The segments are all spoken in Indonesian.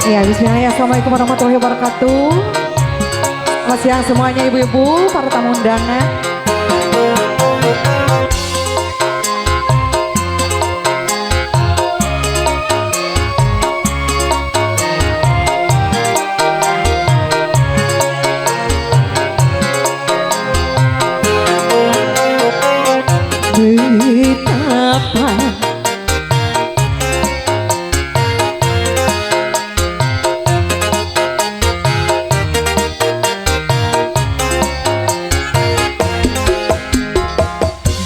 Ya, bismillah, assalamualaikum warahmatullahi wabarakatuh. Selamat siang semuanya ibu-ibu, para tamu undangan. Betapa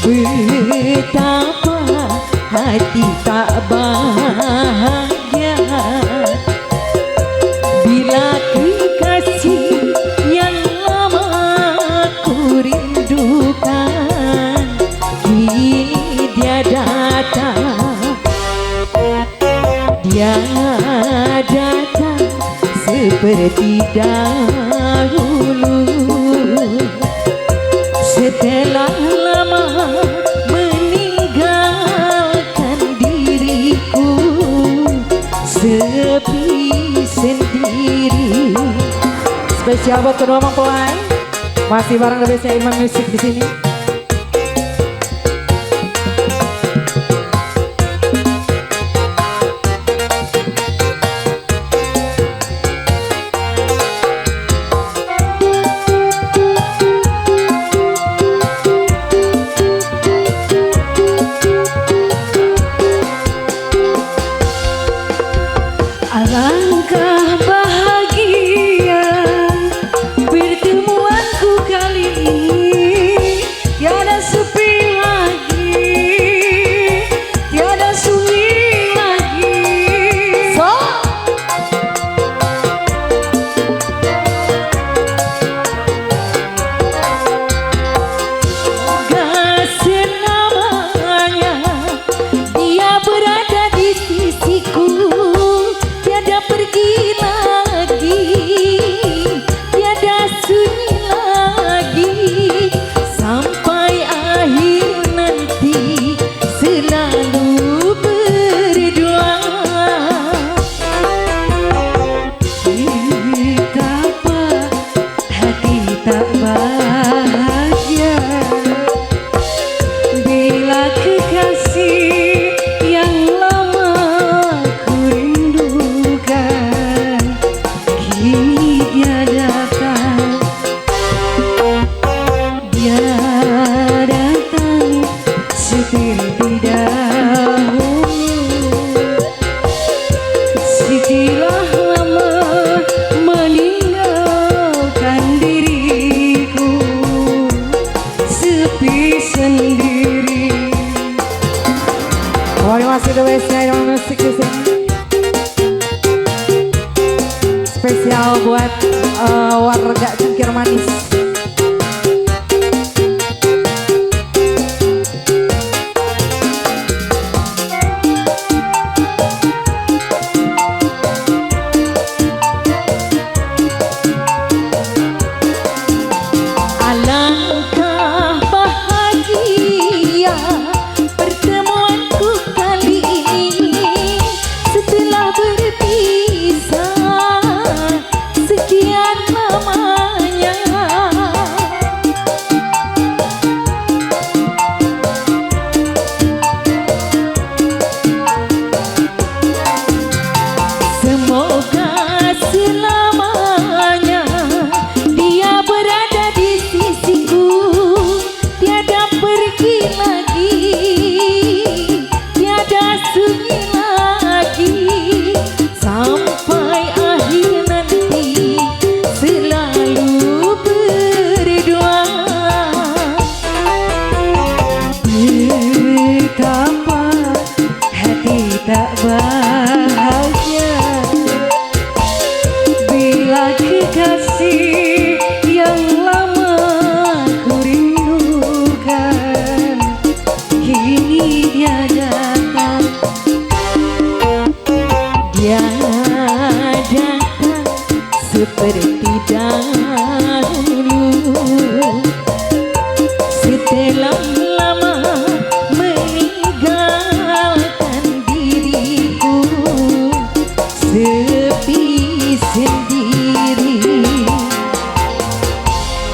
betapa hati tak bahagia bila kekasih yang lama ku rindukan kini dia datang, dia datang seperti dahulu setelah lama meninggalkan diriku sepi sendiri. Spesial buat kedua mempelai, masih bareng The Bestnya Irman Music di sini. Alangkah bahagia pertemuanku kali ini, tiada sepi lagi, tiada sunyi lagi. Semoga selamanya dia berada di sisiku, pergi lagi, tiada sunyi lagi, sampai akhir nanti selalu berdua. Betapa hati tak bahagia bila kekasih yang lama ku rindukan kini dia datang, dia datang seperti dahulu setelah lama meninggalkan diriku sepi sendiri. Oh, masih The Bestnya Irman Music di sini. Spesial buat warga Cengkir Manis. Alangkah bahagia pertemuanku kali ini setelah berpisah sekian lamanya.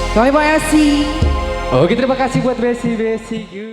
Kami Pak Esi. Oke, terima kasih buat Besi.